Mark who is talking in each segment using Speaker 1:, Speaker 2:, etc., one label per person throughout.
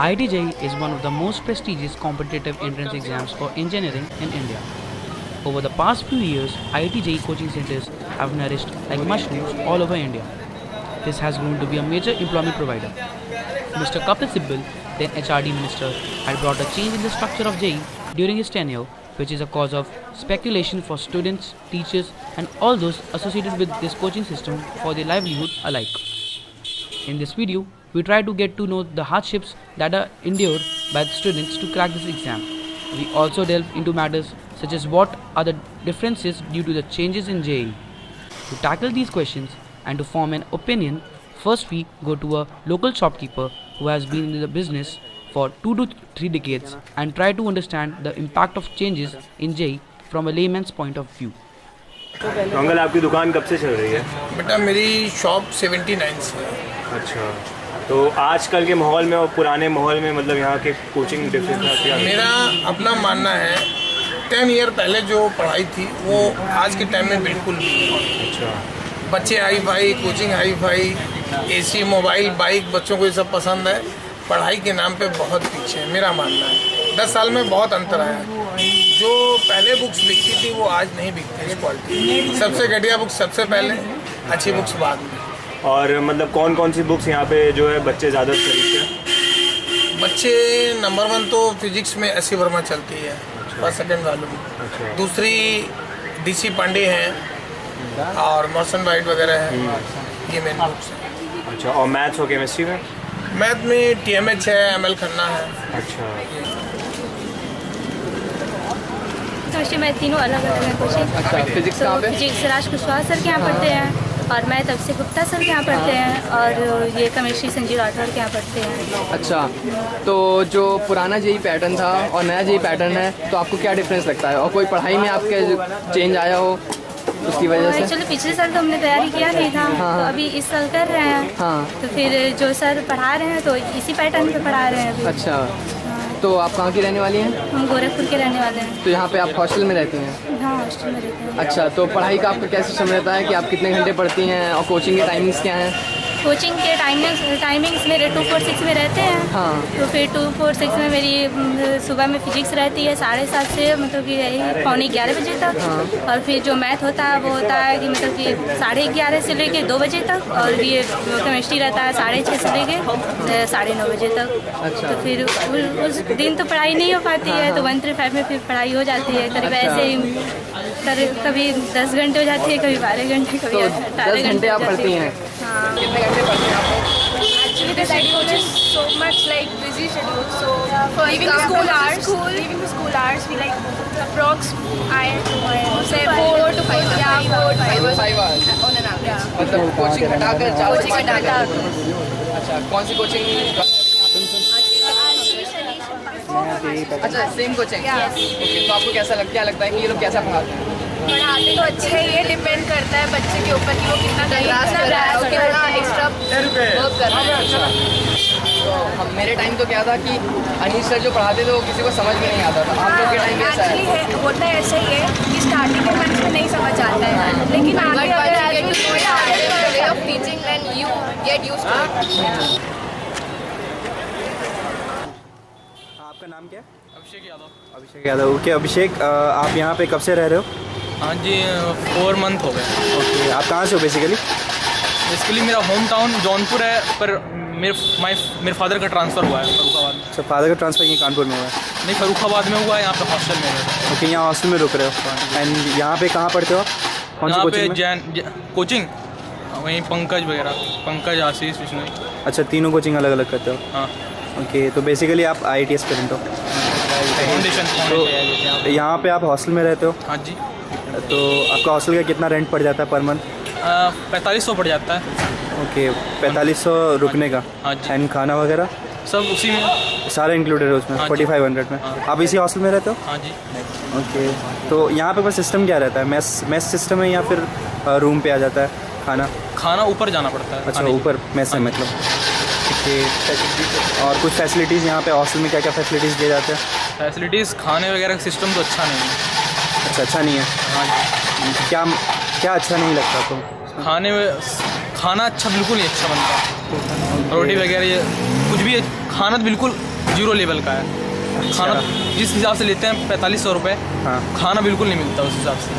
Speaker 1: IIT JEE is one of the most prestigious competitive entrance exams for engineering in India. Over the past few years, IIT JEE coaching centers have nourished like mushrooms all over India. This has grown to be a major employment provider. Mr. Kapil Sibal, then HRD Minister, had brought a change in the structure of JEE during his tenure, which is a cause of speculation for students, teachers, and all those associated with this coaching system for their livelihood alike. In this video, we try to get to know the hardships that are endured by the students to crack this exam. We also delve into matters such as what are the differences due to the changes in JEE. To tackle these questions and to form an opinion, first we go to a local shopkeeper who has been in the business for 2 to 3 decades and try to understand the impact of changes in JEE from a layman's point of view.
Speaker 2: Uncle आपकी दुकान कब से चल रही है?
Speaker 3: बेटा मेरी shop 79 से है।
Speaker 2: अच्छा, तो आजकल के माहौल में और पुराने माहौल में मतलब यहाँ के कोचिंग डिफरेंस क्या है?
Speaker 3: मेरा अपना मानना है 10 ईयर पहले जो पढ़ाई थी वो आज के टाइम में बिल्कुल नहीं है।
Speaker 2: अच्छा,
Speaker 3: बच्चे hi fi, coaching hi fi, AC, mobile, bike, बच्चों को ये सब पसंद है। पढ़ाई के नाम पे बहुत पीछे है, मेरा मानना है। 10 साल में बहुत अंतर आया है। जो पहले बुक्स बिकती थी वो आज नहीं बिकती है क्वालिटी। सबसे घटिया बुक्स सबसे पहले, अच्छी बुक्स बाद में।
Speaker 2: और मतलब कौन कौन सी बुक्स यहाँ पे जो है बच्चे ज़्यादा खरीदते हैं?
Speaker 3: बच्चे नंबर 1 तो फिजिक्स में एस सी वर्मा चलती है, फर्स्ट सेकेंड वालों।
Speaker 2: अच्छा,
Speaker 3: दूसरी DC पांडे हैं और मॉर्सन वाइट वगैरह है, ये मेन बुक्स हैं।
Speaker 2: अच्छा, और मैथ्स और केमिस्ट्री में?
Speaker 3: मैथ में TMH है, ML खन्ना है।
Speaker 2: अच्छा,
Speaker 4: क्वेश्चन मैं तीनों अलग अलग हैं क्वेश्चन।
Speaker 5: अच्छा, फिजिक्स कहाँ पे?
Speaker 4: फिजिक्स राज कुशवाहा सर के यहाँ पढ़ते हैं और मैथ अभिषेक गुप्ता सर के यहाँ पढ़ते हैं और ये केमिस्ट्री संजीव राठौर के यहाँ पढ़ते हैं।
Speaker 5: अच्छा, तो जो पुराना JEE पैटर्न था और नया JEE पैटर्न है तो आपको क्या डिफरेंस लगता है और कोई पढ़ाई में आपके चेंज आया हो उसकी वजह से?
Speaker 4: एक्चुअली पिछले साल तो हमने तैयारी किया नहीं था, तो अभी इस साल कर रहे हैं।
Speaker 5: हाँ,
Speaker 4: तो फिर जो सर पढ़ा रहे हैं तो इसी पैटर्न पे पढ़ा रहे हैं अभी।
Speaker 5: अच्छा, तो आप कहाँ की रहने वाली हैं?
Speaker 4: हम गोरखपुर के रहने वाले हैं।
Speaker 5: तो यहाँ पे आप हॉस्टल में रहती हैं?
Speaker 4: हाँ, हॉस्टल में रहते हैं।
Speaker 5: अच्छा, तो पढ़ाई का आपका क्या सिस्टम रहता है कि आप कितने घंटे पढ़ती हैं और कोचिंग के टाइमिंग्स क्या हैं?
Speaker 4: कोचिंग के टाइमिंग्स मेरे 246 में रहते हैं।
Speaker 5: हाँ,
Speaker 4: तो फिर 246 में मेरी सुबह में फिजिक्स रहती है 7:30 से मतलब कि यही 11:15 बजे तक।
Speaker 5: हाँ।
Speaker 4: और फिर जो मैथ होता है वो होता है कि मतलब कि 11:30 से लेके 2 बजे तक। और ये केमिस्ट्री रहता है 6:30 से लेके 9:30 बजे तक।
Speaker 5: अच्छा।
Speaker 4: तो फिर उस दिन तो पढ़ाई नहीं हो पाती है, तो 135 में फिर पढ़ाई हो जाती है। करीब ऐसे ही कभी 10 घंटे हो जाती है, कभी 12 घंटे, कभी
Speaker 5: तो
Speaker 4: 18
Speaker 5: 10 घंटे आप पढ़ती हैं?
Speaker 4: हाँ।
Speaker 5: कितने घंटे पढ़ती हैं आप?
Speaker 6: Actually, the schedule is so much like busy schedule. So leaving the school hours, we like approx. I say 4 to 5. Yeah, 4 to 5
Speaker 5: hours
Speaker 6: on an average.
Speaker 5: मतलब कोचिंग हटाकर 4 से 5
Speaker 6: हटा
Speaker 5: अच्छा, कौन सी कोचिंग? अच्छा, सेम कोचिंग। ओके, तो आपको कैसा क्या लगता है कि ये लोग कैसा पढ़ाते हैं?
Speaker 6: पढ़ाते तो अच्छे ही है, डिपेंड करता है बच्चे के ऊपर कि वो कितना प्रयास कर रहा है और कितना एक्स्ट्रा वर्क कर रहा है।
Speaker 5: तो मेरे टाइम तो क्या था कि अनीश सर जो पढ़ाते थे वो किसी को समझ में नहीं आता था। आप लोग के टाइम में ऐसा
Speaker 6: एक्चुअली
Speaker 5: है?
Speaker 6: होता है ऐसा ही है कि स्टार्टिंग के मंथ में नहीं समझ आता है, लेकिन आगे
Speaker 2: आपका नाम क्या है?
Speaker 7: अभिषेक यादव।
Speaker 2: अभिषेक यादव। ओके अभिषेक, आप यहाँ पे कब से रह रहे हो?
Speaker 7: हाँ जी, 4 मंथ हो गए।
Speaker 2: ओके, आप कहाँ से हो बेसिकली?
Speaker 7: बेसिकली मेरा होम टाउन जौनपुर है, पर मेरे फादर का ट्रांसफ़र हुआ है फरुखाबाद में।
Speaker 2: अच्छा, फादर का ट्रांसफ़र यहीं कानपुर में हुआ है?
Speaker 7: नहीं, फरुखाबाद में हुआ है, यहाँ पे हॉस्टल में है।
Speaker 2: ओके, यहाँ हॉस्टल में रुक रहे हो। एंड यहाँ पे कहाँ पढ़ते हो आप? कौन सी
Speaker 7: यहाँ पे
Speaker 2: कोचिंग में?
Speaker 7: कोचिंग वहीं पंकज वगैरह, पंकज, आशीष, विष्णु।
Speaker 2: अच्छा, तीनों कोचिंग अलग अलग करते हो?
Speaker 7: हाँ।
Speaker 2: ओके, तो बेसिकली आप IIT एस्पिरेंट हो? तो यहाँ पे आप हॉस्टल में रहते हो?
Speaker 7: हाँ जी।
Speaker 2: तो आपका हॉस्टल का कितना रेंट पड़ जाता है पर मंथ?
Speaker 7: 4500 पड़ जाता है।
Speaker 2: ओके, 4500 रुकने का?
Speaker 7: हाँ जी।
Speaker 2: एंड खाना वगैरह
Speaker 7: सब उसी में
Speaker 2: सारा इंक्लूडेड है उसमें?
Speaker 7: हाँ जी।
Speaker 2: 4500 में?
Speaker 7: हाँ।
Speaker 2: आप इसी हॉस्टल में रहते हो?
Speaker 7: हाँ जी।
Speaker 2: ओके, तो यहाँ पे बस सिस्टम क्या रहता है? मेस सिस्टम है या फिर रूम पे आ जाता है खाना?
Speaker 7: खाना ऊपर जाना पड़ता है।
Speaker 2: अच्छा, ऊपर मेस है मतलब। ओके, और कुछ फैसिलिटीज़ यहाँ पे हॉस्टल में क्या क्या फैसिलिटीज़ दिए जाते हैं?
Speaker 7: फैसिलिटीज़ खाने वगैरह का सिस्टम तो अच्छा नहीं है।
Speaker 2: अच्छा, अच्छा नहीं है?
Speaker 7: हाँ जी।
Speaker 2: क्या क्या अच्छा नहीं लगता आपको?
Speaker 7: खाना अच्छा बिल्कुल नहीं अच्छा बनता। रोटी वगैरह ये कुछ भी खाना तो बिल्कुल जीरो लेवल का है। खाना जिस हिसाब से लेते हैं 4500 रुपये,
Speaker 2: हाँ।
Speaker 7: खाना बिल्कुल नहीं मिलता उस हिसाब से।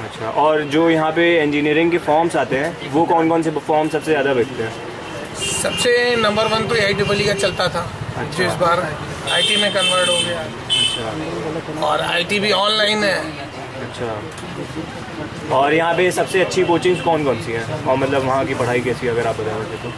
Speaker 2: अच्छा, और जो यहाँ पे इंजीनियरिंग के फॉर्म्स आते हैं वो कौन कौन से फॉर्म सबसे ज़्यादा बिकते हैं?
Speaker 3: सबसे नंबर 1 तो IEEE का चलता था, जो इस बार IT में कन्वर्ट हो गया।
Speaker 2: अच्छा
Speaker 3: और IT भी ऑनलाइन है।
Speaker 2: अच्छा, और यहाँ पे सबसे अच्छी कोचिंग्स कौन कौन सी हैं, और मतलब वहाँ की पढ़ाई कैसी है अगर आप बता सकें तो?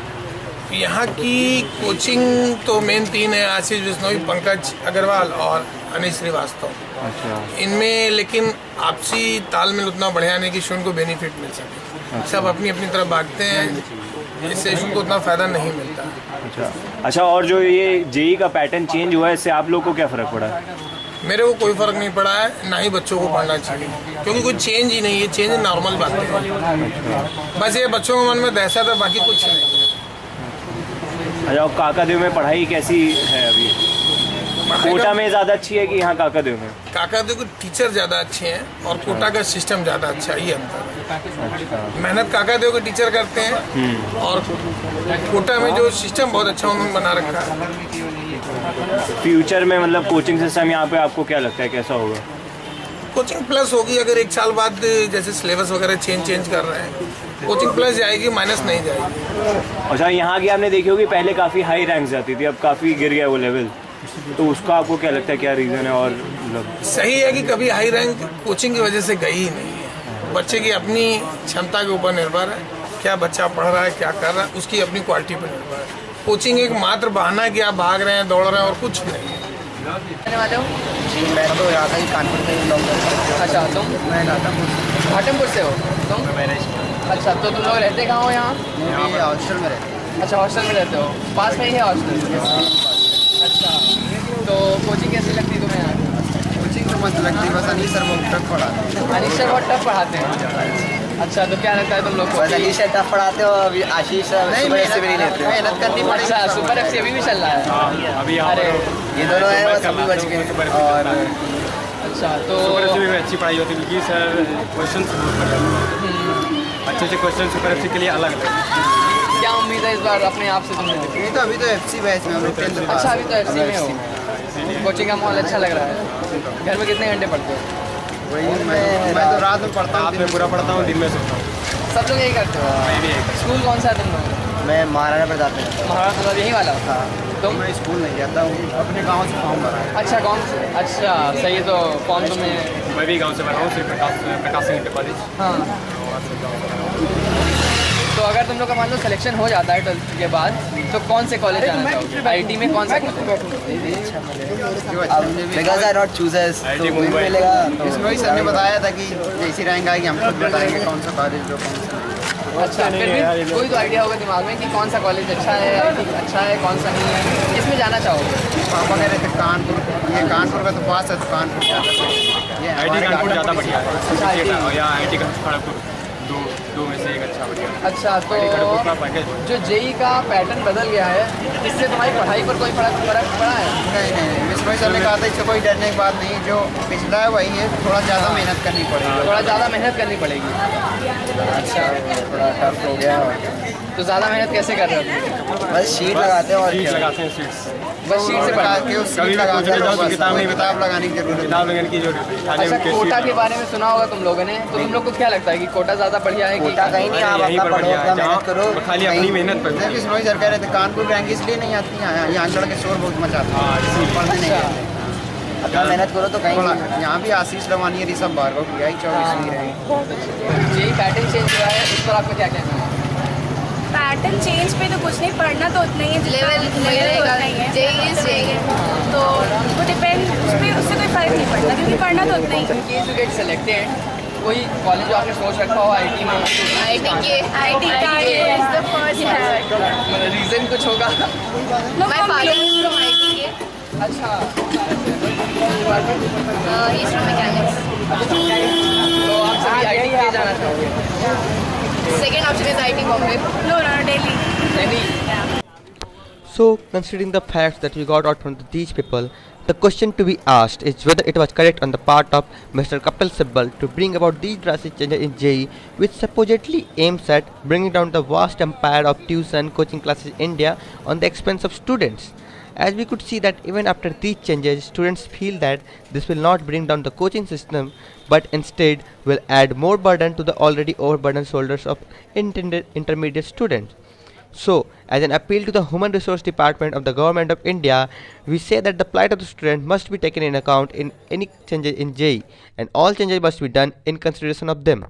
Speaker 3: यहाँ की कोचिंग तो मेन 3 है, आशीष बिश्नोई, पंकज अग्रवाल और अनिश श्रीवास्तव।
Speaker 2: अच्छा,
Speaker 3: इनमें लेकिन आपसी तालमेल उतना बढ़िया नहीं कि स्टूडेंट को बेनिफिट मिल सके। सब अपनी अपनी तरफ भागते हैं, इससे स्टूडेंट को उतना फ़ायदा नहीं मिलता।
Speaker 2: अच्छा, और जो ये JEE का पैटर्न चेंज हुआ है इससे आप लोग को क्या फ़र्क पड़ा है?
Speaker 3: मेरे को कोई फ़र्क नहीं पड़ा है, ना ही बच्चों को पढ़ना चाहिए, क्योंकि कोई चेंज ही नहीं है। चेंज नॉर्मल बात है, बस ये बच्चों के मन में दहशत है, बाकी कुछ नहीं है।
Speaker 2: अच्छा, और काकादेव में पढ़ाई कैसी है अभी? कोटा में ज़्यादा अच्छी है कि यहाँ काकादेव में?
Speaker 3: काकादेव के टीचर ज़्यादा अच्छे हैं और कोटा का सिस्टम ज़्यादा अच्छा है, ये अंतर है। मेहनत काकादेव के टीचर करते हैं और कोटा में जो सिस्टम बहुत अच्छा उन्होंने बना रखा है।
Speaker 2: फ्यूचर में मतलब कोचिंग सिस्टम यहाँ पे आपको क्या लगता है कैसा होगा?
Speaker 3: कोचिंग प्लस होगी अगर 1 साल बाद, जैसे सिलेबस वगैरह चेंज कर रहे हैं, कोचिंग प्लस जाएगी, माइनस नहीं जाएगी।
Speaker 2: अच्छा, यहाँ की आपने देखी होगी पहले काफ़ी हाई रैंक जाती थी, अब काफ़ी गिर गया वो लेवल, तो उसका आपको क्या लगता है क्या रीज़न है? और मतलब
Speaker 3: सही है कि कभी हाई रैंक कोचिंग की वजह से गई ही नहीं है। बच्चे की अपनी क्षमता के ऊपर निर्भर है, क्या बच्चा पढ़ रहा है, क्या कर रहा है, उसकी अपनी क्वालिटी पर निर्भर है। कोचिंग एक मात्र बहाना है कि आप भाग रहे हैं, दौड़ रहे हैं, और कुछ नहीं है।
Speaker 5: मैं तो यहाँ का ही कानपुर से ही लोग। अच्छा, तुम? मैं घाटमपुर से हो तुम? अच्छा, तो तुम लोग रहते कहाँ हो यहाँ?
Speaker 8: हॉस्टल में रहते।
Speaker 5: अच्छा, हॉस्टल में रहते हो, पास में ही है हॉस्टल? अच्छा, तो कोचिंग कैसी लगती है तुम्हें यहाँ?
Speaker 8: कोचिंग तो मस्त लगती है, बस अनीश सर बहुत टफ पढ़ाते हैं।
Speaker 5: अनीश सर बहुत टफ पढ़ाते हैं। अच्छा, तो क्या लगता है तुम लोग को?
Speaker 8: बस अनीश सर टफ पढ़ाते हो, अभी आशीष सर सुपर FC भी नहीं लेते, मेहनत करनी पड़ेगी।
Speaker 5: अच्छा, सुपर FC अभी भी चल रहा है?
Speaker 7: अभी
Speaker 5: अरे
Speaker 8: ये दोनों है, बस अभी बच गए। और
Speaker 5: अच्छा, तो
Speaker 7: में अच्छी पढ़ाई होती है क्योंकि सर क्वेश्चन अच्छे क्वेश्चन सुपर FC के लिए अलग है।
Speaker 5: क्या उम्मीद है इस बार अपने आप से तुमने?
Speaker 8: ये तो अभी तो FC बैच में हम लोग 10th पास।
Speaker 5: अच्छा, अभी तो FC में हो। कोचिंग का माहौल अच्छा लग रहा है। घर में कितने घंटे पढ़ते हो?
Speaker 8: वही मैं तो रात में पढ़ता हूँ,
Speaker 7: रात में पूरा पढ़ता हूँ, दिन में सोता हूँ।
Speaker 5: सब लोग यही करते हो? स्कूल कौन सा है तुम लोग?
Speaker 8: मैं महाराणा प्रताप में।
Speaker 5: महाराणा प्रताप यहीं वाला? तुम?
Speaker 8: मैं स्कूल नहीं जाता हूँ, अपने गाँव से फॉर्म भरा है।
Speaker 5: अच्छा, गाँव से? अच्छा, सही है। तो फॉर्म तुम्हें?
Speaker 7: मैं भी गाँव से बना हूँ, सिर्फ प्रकाश सिंह इंटर कॉलेज।
Speaker 5: हाँ, तो अगर तुम लोग का मान लो सिलेक्शन हो जाता है 12th के बाद, तो कौन से कॉलेज जाना चाहोगे? IT में कौन सा college?
Speaker 8: Because I not chooses, तो वही मिलेगा। इसमें सर ने बताया था कि जैसी रैंक आएगी हम खुद बताएंगे कौन सा कॉलेज जो कौन सा।
Speaker 5: अच्छा, फिर भी कोई तो आइडिया होगा दिमाग में कि कौन सा कॉलेज अच्छा है, अच्छा है, कौन सा नहीं है, इसमें जाना चाहोगे?
Speaker 8: पापा कह रहे थे कानपुर, ये कानपुर का तो पास है, तो कानपुर जाना चाहिए।
Speaker 7: IT कानपुर ज़्यादा बढ़िया है।
Speaker 5: अच्छा, IT
Speaker 7: और यहाँ IT का खड़गपुर, दो में से एक अच्छा बढ़िया है।
Speaker 5: अच्छा, तो
Speaker 7: खड़गपुर का पैकेज
Speaker 5: जो JEE का पैटर्न बदल गया है, इससे तुम्हारी पढ़ाई पर कोई फर्क पड़ा है?
Speaker 8: नहीं, विष्णु सर ने कहा था इससे कोई डरने की बात नहीं, जो पिछला है वही है, थोड़ा ज़्यादा मेहनत करनी पड़ेगी।
Speaker 5: थोड़ा ज़्यादा मेहनत करनी पड़ेगी। अच्छा,
Speaker 8: थोड़ा टफ हो गया।
Speaker 5: तो ज़्यादा मेहनत कैसे कर रहे हो?
Speaker 8: बस शीट लगाते हैं और
Speaker 7: सीट
Speaker 8: क्या।
Speaker 7: लगाते हैं, सीट्स
Speaker 5: बस शीट से
Speaker 8: लगा
Speaker 5: पढ़ा
Speaker 8: के उस
Speaker 7: कभी
Speaker 8: सीट
Speaker 7: भी
Speaker 8: लगाते
Speaker 7: कोचिंग जाओ तो
Speaker 8: हैं,
Speaker 7: किताब नहीं
Speaker 8: किताब लगाने की जरूरत
Speaker 7: किताब लगने की जो
Speaker 5: अच्छा, कोटा के बारे में सुना होगा तुम लोगों ने, तो तुम लोग को क्या लगता है कि कोटा ज़्यादा बढ़िया है?
Speaker 8: कोटा कहीं नहीं, आप
Speaker 7: यहीं
Speaker 8: अपना
Speaker 7: पर
Speaker 8: पढ़ो,
Speaker 7: बढ़िया है,
Speaker 8: अपना मेहनत
Speaker 7: जहाँ
Speaker 8: करो,
Speaker 7: खाली अपनी मेहनत पर।
Speaker 8: जैसे विष्णु सर कह रहे थे कानपुर रैंक इसलिए नहीं आती है, यहाँ लड़के शोर बहुत मचाते हैं, पढ़ने नहीं आते। अपना मेहनत करो तो कहीं यहाँ भी आशीष लवानी, ऋषभ भार्गव की आई 24वीं रैंक।
Speaker 5: JEE पैटर्न चेंज हुआ है, इस पर आपका क्या कहना है?
Speaker 6: पैटर्न चेंज पे तो कुछ नहीं, पढ़ना तो उतना ही है, लेवल तो उतना ही है। JEE तो वो डिपेंड, उससे कोई फर्क नहीं पड़ता, क्योंकि पढ़ना तो उतना ही है।
Speaker 5: केस यू गेट सेलेक्टेड, कोई कॉलेज जो आपने सोच रखा हो IT में?
Speaker 6: IT का इज द फर्स्ट
Speaker 5: रीज़न कुछ होगा?
Speaker 6: No, my father is from IT।
Speaker 5: अच्छा,
Speaker 6: ही इज फ्रॉम मैकेनिक्स।
Speaker 5: तो आप सभी IT के जाना चाहोगे?
Speaker 6: Second option is IT Bombay. No, Delhi.
Speaker 5: Delhi.
Speaker 9: So, considering the facts that we got out from these people, the question to be asked is whether it was correct on the part of Mr. Kapil Sibal to bring about these drastic changes in JEE, which supposedly aims at bringing down the vast empire of tuition coaching classes in India on the expense of students. As we could see that even after these changes, students feel that this will not bring down the coaching system, but instead will add more burden to the already overburdened shoulders of intended intermediate students. So, as an appeal to the Human Resource Department of the Government of India, we say that the plight of the student must be taken in account in any changes in JEE, and all changes must be done in consideration of them.